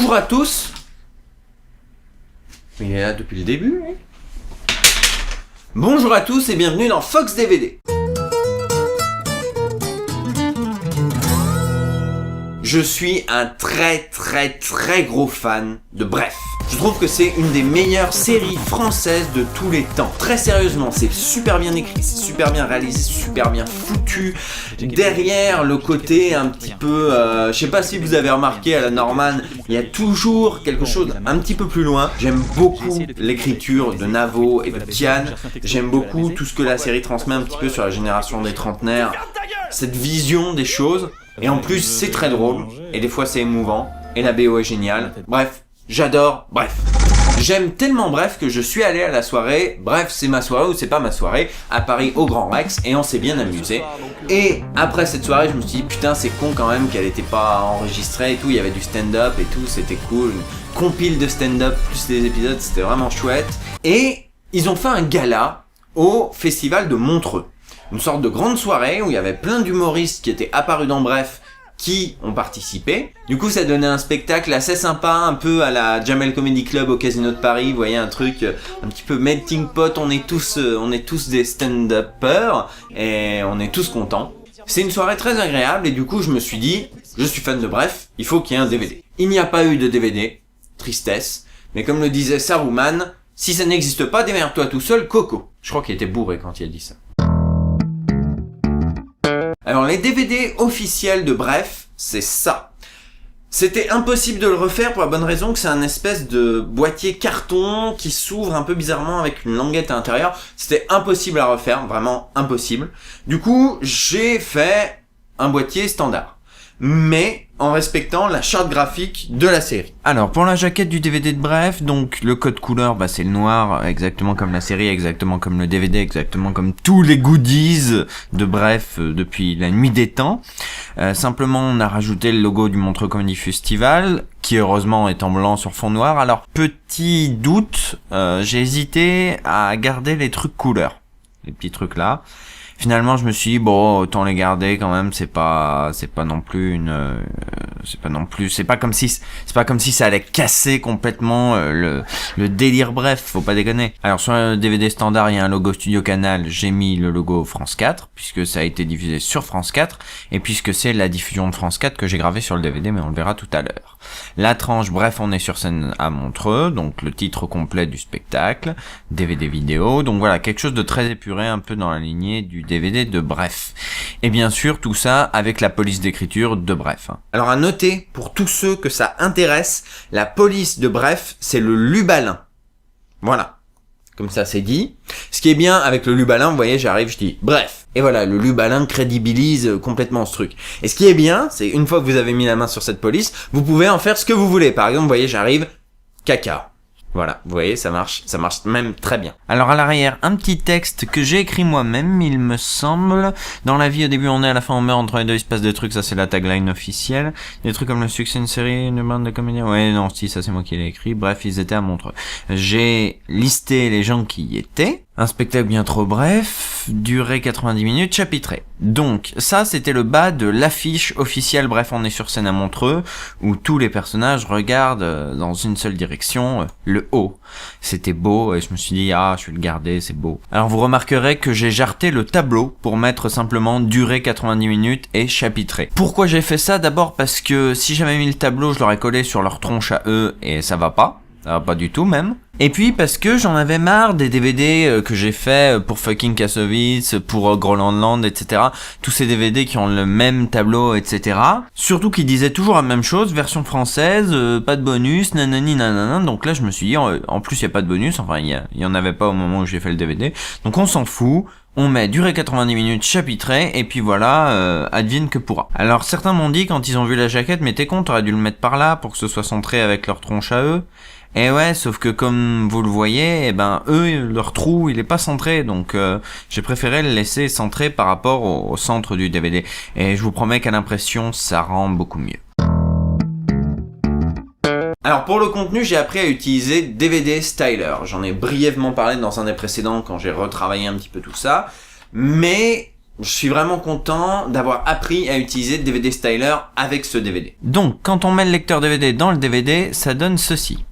Bonjour à tous. Il est là depuis le début, hein. Bonjour à tous et bienvenue dans Fox DVD. Je suis un très gros fan de Bref. Je trouve que c'est une des meilleures séries françaises de tous les temps. Très sérieusement, c'est super bien écrit, c'est super bien réalisé, super bien foutu. Derrière le côté un petit peu, je sais pas si vous avez remarqué à la Norman, il y a toujours quelque chose un petit peu plus loin. J'aime beaucoup l'écriture de Navo et de Tian. J'aime beaucoup tout ce que la série transmet un petit peu sur la génération des trentenaires. Cette vision des choses. Et en plus, c'est très drôle. Et des fois, c'est émouvant. Et la BO est géniale. Bref. J'adore Bref. J'aime tellement Bref que je suis allé à la soirée, bref c'est ma soirée ou c'est pas ma soirée, à Paris au Grand Rex et on s'est bien amusé. Et après cette soirée je me suis dit putain c'est con quand même qu'elle était pas enregistrée et tout, il y avait du stand-up et tout, c'était cool. Une compile de stand-up plus des épisodes, c'était vraiment chouette. Et ils ont fait un gala au festival de Montreux. Une sorte de grande soirée où il y avait plein d'humoristes qui étaient apparus dans Bref, qui ont participé. Du coup, ça donnait un spectacle assez sympa, un peu à la Jamel Comedy Club au Casino de Paris. Vous voyez, un truc un petit peu melting pot. On est tous des stand-uppers et on est tous contents. C'est une soirée très agréable et du coup, je me suis dit, je suis fan de Bref, il faut qu'il y ait un DVD. Il n'y a pas eu de DVD, tristesse. Mais comme le disait Saruman, si ça n'existe pas, démerde-toi tout seul, Coco. Je crois qu'il était bourré quand il a dit ça. Alors les DVD officiels de Bref, c'est ça. C'était impossible de le refaire pour la bonne raison que c'est un espèce de boîtier carton qui s'ouvre un peu bizarrement avec une languette à l'intérieur. C'était impossible à refaire, vraiment impossible. Du coup, j'ai fait un boîtier standard, mais en respectant la charte graphique de la série. Alors pour la jaquette du DVD de Bref, donc le code couleur, c'est le noir, exactement comme la série, exactement comme le DVD, exactement comme tous les goodies de Bref depuis la nuit des temps. Simplement on a rajouté le logo du Montreux Comedy Festival, qui heureusement est en blanc sur fond noir. Alors petit doute, j'ai hésité à garder les trucs couleurs, les petits trucs là. Finalement, je me suis dit bon, autant les garder quand même. C'est pas non plus c'est pas comme si ça allait casser complètement le délire Bref. Faut pas déconner. Alors sur le DVD standard, il y a un logo Studio Canal. J'ai mis le logo France 4 puisque ça a été diffusé sur France 4 et puisque c'est la diffusion de France 4 que j'ai gravé sur le DVD, mais on le verra tout à l'heure. La tranche Bref, on est sur scène à Montreux, donc le titre complet du spectacle, DVD vidéo. Donc voilà, quelque chose de très épuré, un peu dans la lignée du DVD de Bref. Et bien sûr, tout ça avec la police d'écriture de Bref. Alors à noter, pour tous ceux que ça intéresse, la police de Bref, c'est le Lubalin. Voilà. Comme ça, c'est dit. Ce qui est bien avec le Lubalin, vous voyez, j'arrive, je dis Bref. Et voilà, le Lubalin crédibilise complètement ce truc. Et ce qui est bien, c'est une fois que vous avez mis la main sur cette police, vous pouvez en faire ce que vous voulez. Par exemple, vous voyez, j'arrive, caca. Voilà, vous voyez, ça marche même très bien. Alors à l'arrière, un petit texte que j'ai écrit moi-même, il me semble. Dans la vie, au début on est, à la fin on meurt, entre les deux il se passe des trucs, ça c'est la tagline officielle. Des trucs comme le succès d'une série, une bande de comédiens. Ouais, non, si, ça c'est moi qui l'ai écrit. Bref, ils étaient à Montreux. J'ai listé les gens qui y étaient. Un spectacle bien trop bref, durée 90 minutes, chapitré. Donc, ça, c'était le bas de l'affiche officielle Bref, on est sur scène à Montreux, où tous les personnages regardent dans une seule direction, le haut. C'était beau, et je me suis dit, je vais le garder, c'est beau. Alors, vous remarquerez que j'ai jarté le tableau pour mettre simplement durée 90 minutes et chapitré. Pourquoi j'ai fait ça? D'abord parce que si j'avais mis le tableau, je l'aurais collé sur leur tronche à eux, et ça va pas. Ça va pas du tout même. Et puis parce que j'en avais marre des DVD que j'ai fait pour fucking Kassovitz, pour Groenland, etc. Tous ces DVD qui ont le même tableau, etc. Surtout qu'ils disaient toujours la même chose, version française, pas de bonus, nanani nanana. Donc là je me suis dit, en plus il y a pas de bonus, enfin il y en avait pas au moment où j'ai fait le DVD. Donc on s'en fout. On met durée 90 minutes chapitré et puis voilà, advienne que pourra. Alors certains m'ont dit quand ils ont vu la jaquette, mais t'es con, t'aurais dû le mettre par là pour que ce soit centré avec leur tronche à eux. Et ouais, sauf que comme vous le voyez, eux, leur trou, il est pas centré, donc j'ai préféré le laisser centré par rapport au centre du DVD. Et je vous promets qu'à l'impression, ça rend beaucoup mieux. Alors pour le contenu, j'ai appris à utiliser DVD Styler. J'en ai brièvement parlé dans un des précédents quand j'ai retravaillé un petit peu tout ça. Mais je suis vraiment content d'avoir appris à utiliser DVD Styler avec ce DVD. Donc, quand on met le lecteur DVD dans le DVD, ça donne ceci.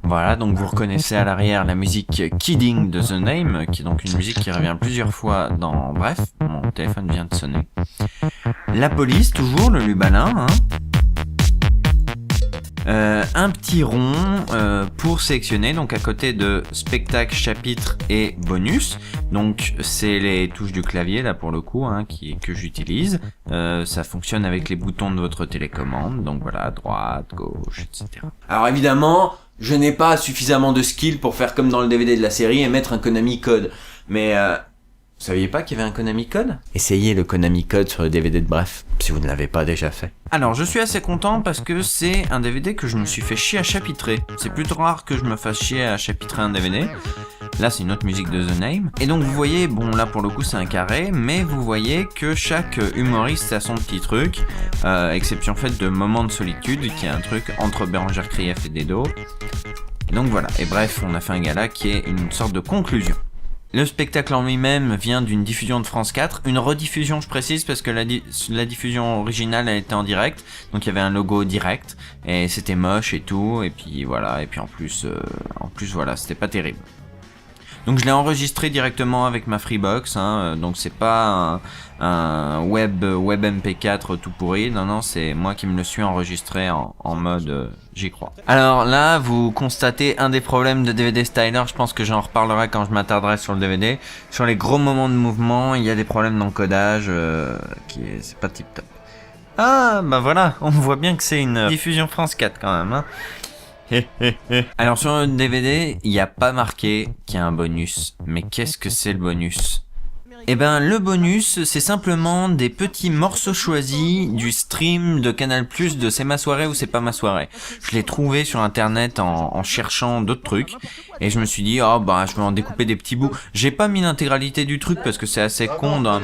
Voilà, donc vous reconnaissez à l'arrière la musique Kidding de The Name, qui est donc une musique qui revient plusieurs fois dans Bref. Mon téléphone vient de sonner. La police, toujours, le Lubalin, hein. Un petit rond pour sélectionner, donc à côté de spectacle, chapitre et bonus. Donc c'est les touches du clavier là pour le coup hein, que j'utilise. Ça fonctionne avec les boutons de votre télécommande, donc voilà, droite, gauche, etc. Alors évidemment, je n'ai pas suffisamment de skill pour faire comme dans le DVD de la série et mettre un Konami code. Mais vous saviez pas qu'il y avait un Konami code ? Essayez le Konami code sur le DVD de Bref, si vous ne l'avez pas déjà fait. Alors je suis assez content parce que c'est un DVD que je me suis fait chier à chapitrer. C'est plutôt rare que je me fasse chier à chapitrer un DVD. Là c'est une autre musique de The Name. Et donc vous voyez, bon là pour le coup c'est un carré, mais vous voyez que chaque humoriste a son petit truc, exception faite de Moment de solitude, qui est un truc entre Bérangère Krief et Dedo. Donc voilà, et bref, on a fait un gala qui est une sorte de conclusion. Le spectacle en lui-même vient d'une diffusion de France 4, une rediffusion je précise parce que la diffusion originale elle était en direct, donc il y avait un logo direct et c'était moche et tout, et puis voilà, et puis en plus voilà, c'était pas terrible. Donc je l'ai enregistré directement avec ma Freebox, hein, donc c'est pas un web MP4 tout pourri, non c'est moi qui me le suis enregistré en mode j'y crois. Alors là vous constatez un des problèmes de DVD Styler, je pense que j'en reparlerai quand je m'attarderai sur le DVD. Sur les gros moments de mouvement, il y a des problèmes d'encodage c'est pas tip top. Ah bah voilà, on voit bien que c'est une diffusion France 4 quand même hein. Alors sur le DVD, il n'y a pas marqué qu'il y a un bonus. Mais qu'est-ce que c'est le bonus ? Eh ben le bonus, c'est simplement des petits morceaux choisis du stream de Canal+, de C'est ma soirée ou c'est pas ma soirée. Je l'ai trouvé sur internet en cherchant d'autres trucs et je me suis dit oh bah je vais en découper des petits bouts. J'ai pas mis l'intégralité du truc parce que c'est assez con dans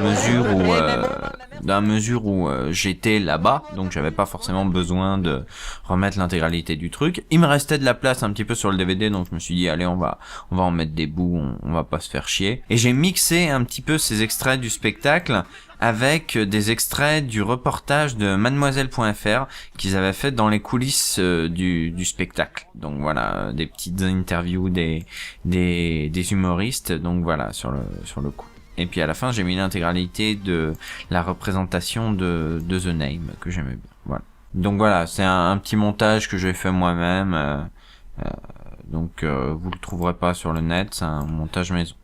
la mesure où j'étais là-bas, donc j'avais pas forcément besoin de remettre l'intégralité du truc. Il me restait de la place un petit peu sur le DVD, donc je me suis dit allez on va en mettre des bouts, on va pas se faire chier. Et j'ai mixé un petit peu ces extraits du spectacle avec des extraits du reportage de mademoiselle.fr qu'ils avaient fait dans les coulisses du spectacle. Donc voilà, des petites interviews des humoristes, donc voilà, sur le coup. Et puis à la fin, j'ai mis l'intégralité de la représentation de The Name que j'aimais bien. Voilà. Donc voilà, c'est un petit montage que j'ai fait moi-même. Donc vous le trouverez pas sur le net, c'est un montage maison.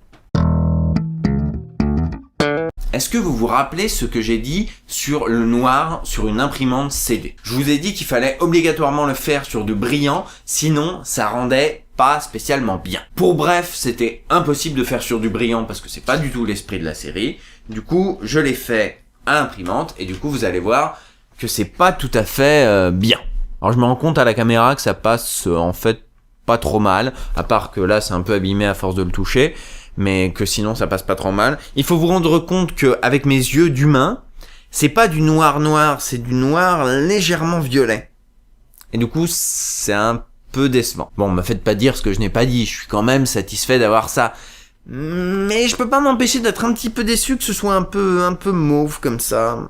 Est-ce que vous vous rappelez ce que j'ai dit sur le noir sur une imprimante CD ? Je vous ai dit qu'il fallait obligatoirement le faire sur du brillant, sinon ça rendait pas spécialement bien. Pour Bref, c'était impossible de faire sur du brillant parce que c'est pas du tout l'esprit de la série. Du coup, je l'ai fait à l'imprimante et du coup, vous allez voir que c'est pas tout à fait bien. Alors je me rends compte à la caméra que ça passe en fait pas trop mal, à part que là c'est un peu abîmé à force de le toucher. Mais que sinon ça passe pas trop mal. Il faut vous rendre compte que avec mes yeux d'humain, c'est pas du noir, c'est du noir légèrement violet. Et du coup, c'est un peu décevant. Bon, me faites pas dire ce que je n'ai pas dit, je suis quand même satisfait d'avoir ça. Mais je peux pas m'empêcher d'être un petit peu déçu que ce soit un peu mauve comme ça.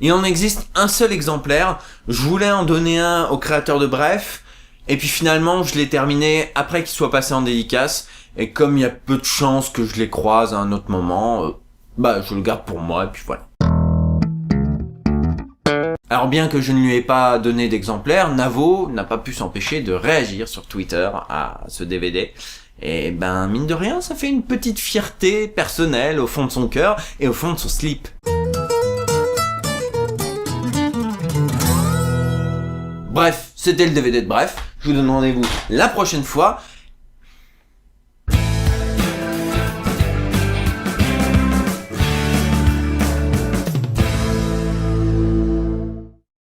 Il en existe un seul exemplaire, je voulais en donner un au créateur de Bref. Et puis finalement, je l'ai terminé après qu'il soit passé en dédicace. Et comme il y a peu de chances que je les croise à un autre moment, je le garde pour moi et puis voilà. Alors bien que je ne lui ai pas donné d'exemplaire, Navo n'a pas pu s'empêcher de réagir sur Twitter à ce DVD. Et mine de rien, ça fait une petite fierté personnelle au fond de son cœur et au fond de son slip. Bref, c'était le DVD de Bref. Je vous donne rendez-vous la prochaine fois